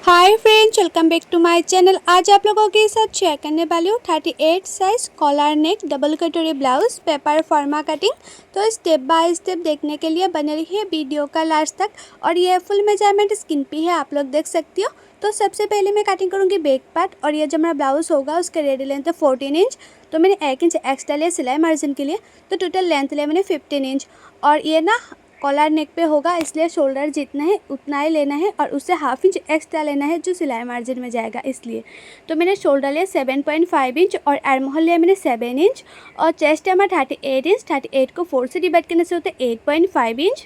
Hi friends, welcome back to my channel. आज आप लोगों के साथ शेयर करने वाली हूँ 38 साइज कॉलर नेक डबल कटोरी ब्लाउज पेपर फॉर्मा कटिंग। तो स्टेप बाय स्टेप देखने के लिए बने रहिए वीडियो का लास्ट तक। और ये फुल मेजरमेंट स्किन पे है, आप लोग देख सकती हो। तो सबसे पहले मैं कटिंग करूँगी बैक पार्ट, और ये जो हमारा ब्लाउज होगा उसका रेडी लेंथ है 14 इंच। तो मैंने 1 इंच एक्स्ट्रा लिया सिलाई मार्जिन के लिए, तो टोटल लेंथ लिया मैंने 15 इंच। और ये ना कॉलर नेक पे होगा, इसलिए शोल्डर जितना है उतना ही लेना है, और उससे हाफ इंच एक्स्ट्रा लेना है जो सिलाई मार्जिन में जाएगा इसलिए। तो मैंने शोल्डर लिया 7.5 इंच, और आर्म होल लिया मैंने 7 इंच, और चेस्ट है हमारा 38 इंच। 38 को 4 से डिवाइड करने से होता है 8.5 इंच,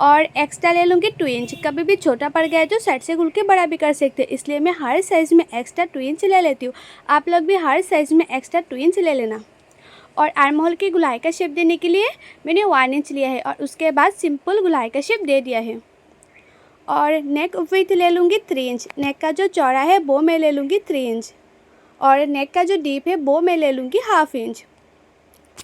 और एक्स्ट्रा ले लूँगी 2 इंच। कभी भी छोटा पड़ गया है तो साइड से खुल के बड़ा भी कर सकते हैं, इसलिए मैं हर साइज़ में एक्स्ट्रा 2 इंच ले लेती हूँ। आप लोग भी हर साइज़ में एक्स्ट्रा 2 इंच ले लेना। और आर्म होल की गुलाई का शेप देने के लिए मैंने 1 इंच लिया है, और उसके बाद सिंपल गुलाई का शेप दे दिया है। और नेक विड्थ ले लूँगी 3 इंच। नेक का जो चौड़ा है वो मैं ले लूँगी 3 इंच, और नेक का जो डीप है वो मैं ले लूँगी हाफ इंच।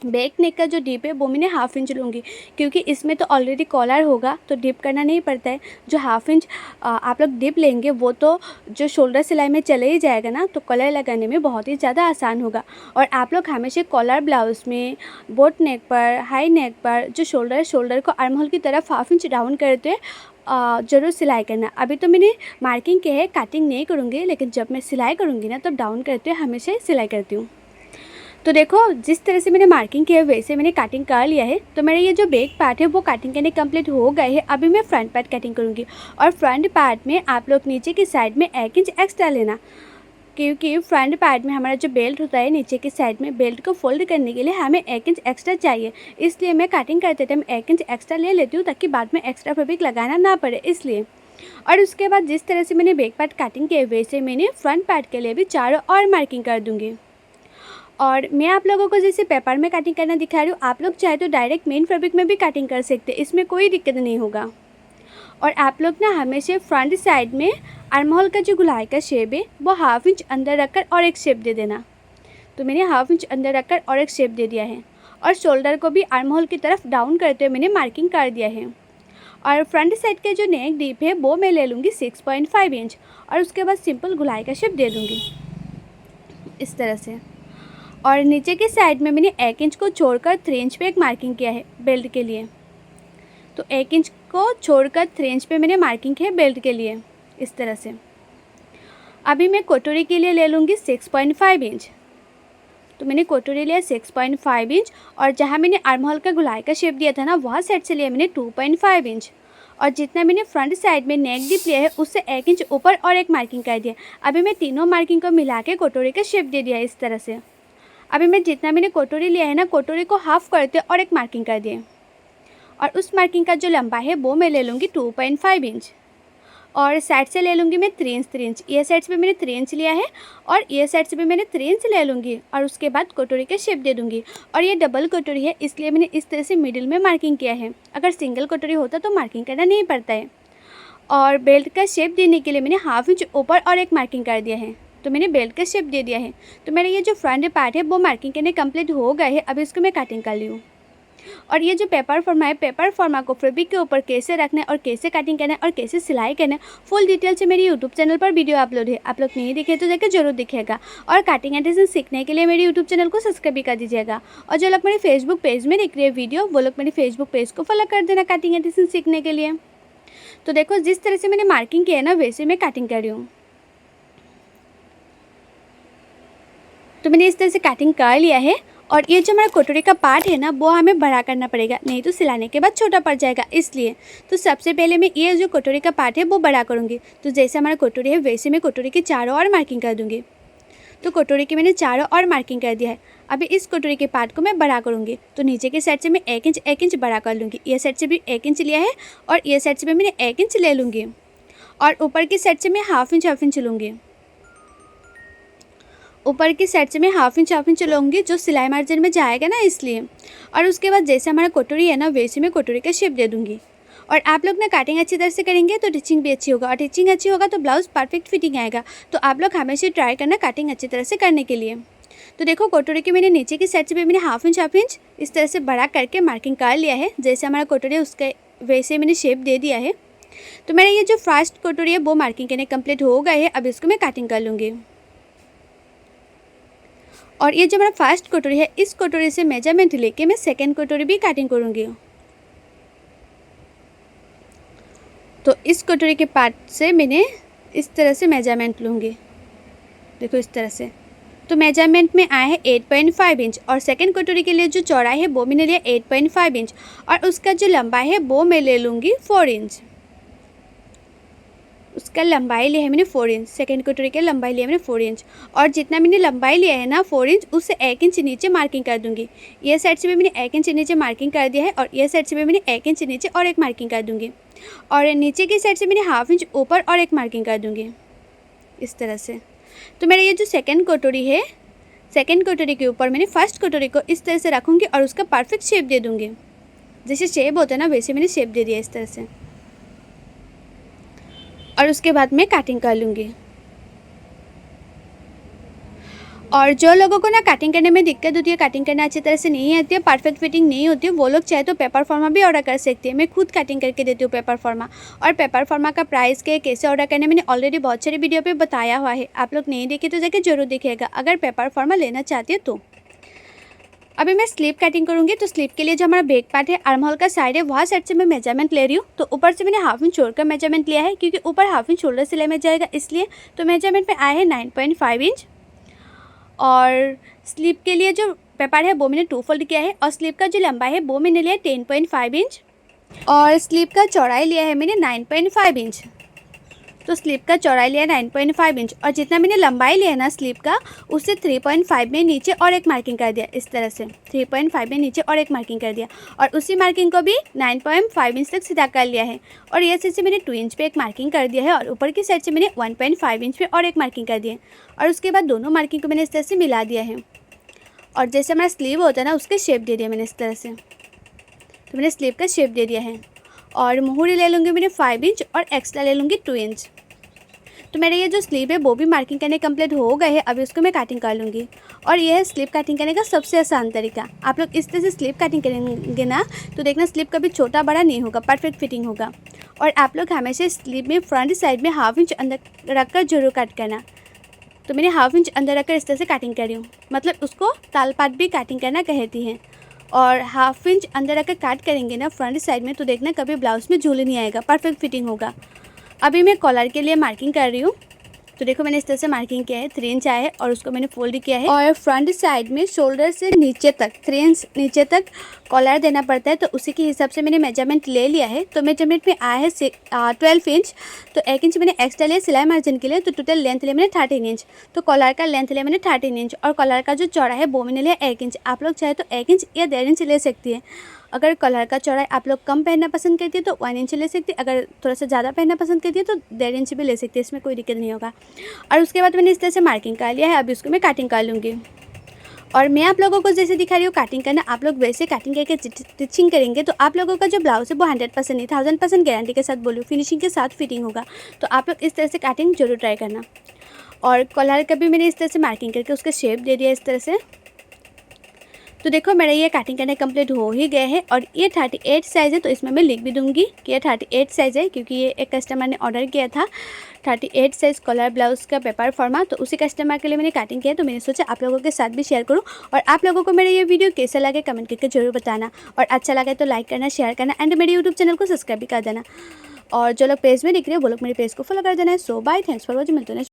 बैक नेक का जो डीप है वो मैंने हाफ इंच लूँगी, क्योंकि इसमें तो ऑलरेडी कॉलर होगा तो डिप करना नहीं पड़ता है। जो हाफ इंच आप लोग डिप लेंगे वो तो जो शोल्डर सिलाई में चले ही जाएगा ना, तो कॉलर लगाने में बहुत ही ज़्यादा आसान होगा। और आप लोग हमेशा कॉलर ब्लाउज में बोट नेक पर, हाई नेक पर जो शोल्डर को आर्म होल की तरफ हाफ इंच डाउन करते हुए ज़रूर सिलाई करना। अभी तो मैंने मार्किंग के है, कटिंग नहीं करूँगी, लेकिन जब मैं सिलाई करूँगी ना तब डाउन करते हुए हमेशा ही सिलाई करती हूँ। तो देखो, जिस तरह से मैंने मार्किंग किया है वैसे मैंने कटिंग कर लिया है। तो मेरा ये जो बैक पार्ट है वो कटिंग करने कंप्लीट हो गए है। अभी मैं फ्रंट पार्ट कटिंग करूँगी, और फ्रंट पार्ट में आप लोग नीचे की साइड में 1 इंच एक्स्ट्रा लेना, क्योंकि फ्रंट पार्ट में हमारा जो बेल्ट होता है नीचे की साइड में, बेल्ट को फोल्ड करने के लिए हमें 1 इंच एक्स्ट्रा चाहिए। इसलिए मैं कटिंग करते टाइम 1 इंच एक्स्ट्रा ले लेती हूँ, ताकि बाद में एक्स्ट्रा फैब्रिक लगाना ना पड़े इसलिए। और उसके बाद जिस तरह से मैंने बैक पार्ट कटिंग किया वैसे मैंने फ्रंट पार्ट के लिए भी चारों और मार्किंग कर दूँगी। और मैं आप लोगों को जैसे पेपर में कटिंग करना दिखा रही हूँ, आप लोग चाहे तो डायरेक्ट मेन फैब्रिक में भी कटिंग कर सकते हैं, इसमें कोई दिक्कत नहीं होगा। और आप लोग ना हमेशा फ्रंट साइड में आर्म होल का जो गुलाई का शेप है वो हाफ इंच अंदर रखकर और एक शेप दे देना। तो मैंने हाफ इंच अंदर रखकर और एक शेप दे दिया है, और शोल्डर को भी आर्म होल की तरफ डाउन करते हुए मैंने मार्किंग कर दिया है। और फ्रंट साइड के जो नेक डीप है वो मैं ले लूँगी 6.5 इंच, और उसके बाद सिंपल गुलाई का शेप दे दूँगी इस तरह से। और नीचे की साइड में मैंने 1 इंच को छोड़कर 3 इंच पे एक मार्किंग किया है बेल्ट के लिए। तो 1 इंच को छोड़कर 3 इंच पे मैंने मार्किंग किया है बेल्ट के लिए इस तरह से। अभी मैं कटोरी के लिए ले लूँगी 6.5 इंच। तो मैंने कटोरी लिया 6.5 इंच, और जहाँ मैंने आर्म होल का गुलाई का शेप दिया था ना वहाँ साइड से लिया मैंने 2.5 इंच। और जितना मैंने फ्रंट साइड में नेक डीप लिया है उससे 1 इंच ऊपर और एक मार्किंग कर दिया। अभी मैं तीनों मार्किंग को मिला के कटोरी का शेप दे दिया इस तरह से। अभी मैं जितना मैंने कटोरी लिया है ना, कटोरी को हाफ करते और एक मार्किंग कर दिए, और उस मार्किंग का जो लंबा है वो मैं ले लूँगी 2.5 इंच। और साइड से ले लूँगी मैं 3 इंच 3 इंच। ये साइड से भी मैंने 3 इंच लिया है, और ये साइड से भी मैंने 3 इंच ले लूँगी, और उसके बाद कटोरी का शेप दे दूँगी। और ये डबल कटोरी है इसलिए मैंने इस तरह से मिडिल में मार्किंग किया है। अगर सिंगल कटोरी होता तो मार्किंग करना नहीं पड़ता है। और बेल्ट का शेप देने के लिए मैंने हाफ इंच ऊपर और एक मार्किंग कर दिया है। तो मैंने बेल्ट का शेप दे दिया है। तो मेरा ये जो फ्रंट पार्ट है वो मार्किंग करने कंप्लीट हो गए है। अभी इसको मैं कटिंग कर ली हूँ। और ये जो पेपर फॉर्मा है, पेपर फॉर्मा को फैब्रिक के ऊपर कैसे रखना है और कैसे कटिंग करना है और कैसे सिलाई करना है, फुल डिटेल से मेरी यूट्यूब चैनल पर वीडियो अपलोड है। आप लोग नहीं दिखे तो जाकर जरूर दिखेगा। और कटिंग एंड डिजाइन सीखने के लिए मेरे यूट्यूब चैनल को सब्सक्राइब भी कर दीजिएगा। और जो लोग मेरे फेसबुक पेज में देख रहे हैं वीडियो, वो लोग मेरे फेसबुक पेज को फॉलो कर देना कटिंग एंड डिजाइन सीखने के लिए। तो देखो, जिस तरह से मैंने मार्किंग किया है ना वैसे मैं कटिंग कर रही हूँ। तो मैंने इस तरह से कटिंग कर लिया है। और ये जो हमारा कटोरी का पार्ट है ना वो हमें बड़ा करना पड़ेगा, नहीं तो सिलाने के बाद छोटा पड़ जाएगा इसलिए। तो सबसे पहले मैं ये जो कटोरी का पार्ट है वो बड़ा करूँगी। तो जैसे हमारा कटोरी है वैसे मैं कटोरी के चारों ओर मार्किंग कर दूँगी। तो कटोरी की मैंने चारों ओर मार्किंग कर दिया है। अभी इस कटोरी के पार्ट को मैं बड़ा करूँगी। तो नीचे की साइड से मैं 1 इंच बड़ा कर लूँगी। ये साइड से भी 1 इंच लिया है, और ये साइड से भी मैंने 1 इंच ले लूँगी, और ऊपर की साइड से मैं हाफ इंच लूँगी। ऊपर की साइड से मैं हाफ इंच लूँगी जो सिलाई मार्जिन में जाएगा ना इसलिए। और उसके बाद जैसे हमारा कटोरी है ना वैसे मैं कटोरी का शेप दे दूँगी। और आप लोग ना कटिंग अच्छी तरह से करेंगे तो टिचिंग भी अच्छी होगा, और टिचिंग अच्छी होगा तो ब्लाउज परफेक्ट फिटिंग आएगा। तो आप लोग हमेशा ट्राई करना कटिंग अच्छी तरह से करने के लिए। तो देखो, कटोरी के मैंने नीचे की साइड से भी मैंने हाफ इंच इस तरह से बड़ा करके मार्किंग कर लिया है। जैसे हमारा कटोरी है उसके वैसे मैंने शेप दे दिया है। तो मेरा ये जो फर्स्ट कटोरी है वो मार्किंग करने कंप्लीट हो गए है। अब इसको मैं कटिंग कर लूँगी। और ये जो मेरा फर्स्ट कटोरी है, इस कटोरी से मेजरमेंट लेके मैं सेकेंड कटोरी भी कटिंग करूँगी। तो इस कटोरी के पार्ट से मैंने इस तरह से मेजरमेंट लूँगी, देखो इस तरह से। तो मेजरमेंट में आया है 8.5 इंच और सेकंड कटोरी के लिए जो चौड़ाई है वो मैंने लिया 8.5 इंच और उसका जो लंबाई है वो मैं ले लूँगी 4 इंच। उसका लंबाई लिया है मैंने 4 इंच, सेकंड कटोरी की लंबाई लिया मैंने 4 इंच। और जितना मैंने लंबाई लिया है ना 4 इंच, उससे 1 इंच नीचे मार्किंग कर दूँगी। ये साइड से भी मैंने 1 इंच नीचे मार्किंग कर दिया है और ये साइड से भी मैंने 1 इंच नीचे और एक मार्किंग कर दूँगी। और नीचे की साइड से मैंने हाफ इंच ऊपर और एक मार्किंग कर दूँगी इस तरह से। तो मेरा ये जो सेकंड कटोरी है, सेकंड कटोरी के ऊपर मैंने फर्स्ट कटोरी को इस तरह से रखूँगी और उसका परफेक्ट शेप दे दूँगी। जैसे शेप होता है ना वैसे मैंने शेप दे दिया इस तरह से। और उसके बाद मैं कटिंग कर लूँगी। और जो लोगों को ना कटिंग करने में दिक्कत होती है, कटिंग करना अच्छी तरह से नहीं आती है, परफेक्ट फिटिंग नहीं होती है, वो लोग चाहे तो पेपर फॉर्मा भी ऑर्डर कर सकते हैं। मैं खुद कटिंग करके देती हूँ पेपर फॉर्मा। और पेपर फॉर्मा का प्राइस के कैसे ऑर्डर करने मैंने ऑलरेडी बहुत सारी वीडियो पे बताया हुआ है। आप लोग नहीं देखे तो जाके जरूर देखिएगा अगर पेपर फॉर्मा लेना चाहते हैं तो। अभी मैं स्लीव कटिंग करूँगी। तो स्लीव के लिए जो हमारा बैक पार्ट है, आर्म होल का साइड है, वहाँ साइड से मैं मेजरमेंट ले रही हूँ। तो ऊपर से मैंने हाफ इंच छोड़कर मेजरमेंट लिया है क्योंकि ऊपर हाफ इंच शोल्डर सिलाई में जाएगा इसलिए। तो मेजरमेंट में आया है 9.5 इंच। और स्लीव के लिए जो पेपर है वो मैंने 2 फोल्ड किया है और स्लीव का जो लंबाई है वो मैंने लिया 10.5 इंच और स्लीव का चौड़ाई लिया है मैंने 9.5 इंच। तो स्लीव का चौड़ाई लिया 9.5 इंच और जितना मैंने लंबाई लिया है ना स्लीव का, उससे 3.5 में नीचे और एक मार्किंग कर दिया इस तरह से। 3.5 में नीचे और एक मार्किंग कर दिया और उसी मार्किंग को भी 9.5 इंच तक सीधा कर लिया है। और ये साइड से मैंने 2 इंच पे एक मार्किंग कर दिया है और ऊपर की साइड से मैंने 1.5 इंच पे और एक मार्किंग कर दिया है। और उसके बाद दोनों मार्किंग को मैंने इस तरह से मिला दिया है और जैसे हमारा स्लीव होता है ना उसके शेप दे दिया मैंने इस तरह से। तो मैंने स्लीव का शेप दे दिया है और मुहूरी ले लूँगी मैंने 5 इंच और एक्स्ट्रा ले लूँगी 2 इंच। तो मेरे ये जो स्लीव है वो भी मार्किंग करने कंप्लीट हो गए हैं। अभी उसको मैं कटिंग कर लूँगी। और यह है स्लीव कटिंग करने का सबसे आसान तरीका। आप लोग इस तरह से स्लीव कटिंग करेंगे ना तो देखना स्लीव कभी छोटा बड़ा नहीं होगा, परफेक्ट फिटिंग होगा। और आप लोग हमेशा स्लीव में फ्रंट साइड में हाफ इंच अंदर रखकर जरूर कट करना। तो मैंने हाफ इंच अंदर रखकर इस तरह से कटिंग करी हूँ, मतलब उसको तालपाट भी कटिंग करना कहती हैं। और हाफ इंच अंदर रखकर काट करेंगे ना फ्रंट साइड में तो देखना कभी ब्लाउज में झूल नहीं आएगा, परफेक्ट फिटिंग होगा। अभी मैं कॉलर के लिए मार्किंग कर रही हूँ। तो देखो मैंने इस तरह से मार्किंग किया है, 3 इंच आया है और उसको मैंने फोल्ड किया है। और फ्रंट साइड में शोल्डर से नीचे तक 3 इंच नीचे तक कॉलर देना पड़ता है। तो उसी के हिसाब से मैंने मेजरमेंट ले लिया है। तो मेजरमेंट में आया है 12 इंच। तो 1 इंच मैंने एक्स्ट्रा लिया सिलाई मार्जिन के लिए। तो टोटल लेंथ लिया मैंने 13 इंच। तो कॉलर का लेंथ लिया मैंने 13 इंच और कॉलर का जो चौड़ा है वो मैंने लिया 1 इंच। आप लोग चाहे तो 1 इंच या 1.5 इंच ले सकती है। अगर कॉलर का चौड़ाई आप लोग कम पहनना पसंद करती है तो 1 इंच ले सकती है। अगर थोड़ा सा ज़्यादा पहनना पसंद करती है तो 1.5 इंच भी ले सकती है, इसमें कोई दिक्कत नहीं होगा। और उसके बाद मैंने इस तरह से मार्किंग कर लिया है। अभी उसको मैं कटिंग कर लूँगी। और मैं आप लोगों को जैसे दिखा रही हूँ कटिंग करना, आप लोग वैसे कटिंग करके स्टिचिंग करेंगे तो आप लोगों का जो ब्लाउज है वो 100% नहीं 1000% गारंटी के साथ बोलूँ फिनिशिंग के साथ फिटिंग होगा। तो आप लोग इस तरह से कटिंग जरूर ट्राई करना। और कॉलर का भी मैंने इस तरह से मार्किंग करके उसका शेप दे दिया इस तरह से। तो देखो मेरा ये कटिंग करने कंप्लीट हो ही गया है। और ये 38 साइज़ है तो इसमें मैं लिख भी दूंगी कि ये 38 साइज़ है क्योंकि ये एक कस्टमर ने ऑर्डर किया था 38 साइज़ कॉलर ब्लाउज़ का पेपर फॉर्मा। तो उसी कस्टमर के लिए मैंने कटिंग किया। तो मैंने सोचा आप लोगों के साथ भी शेयर करूँ। और आप लोगों को मेरा ये वीडियो कैसा लगे कमेंट करके जरूर बताना। और अच्छा लगे तो लाइक करना, शेयर करना एंड मेरे यूट्यूब चैनल को सब्सक्राइब भी कर देना। और जो लोग पेज में दिख रहे हैं वो लोग मेरे पेज को फॉलो कर देना है। सो बाय, थैंक्स फॉर वॉचिंग। मिलते हैं।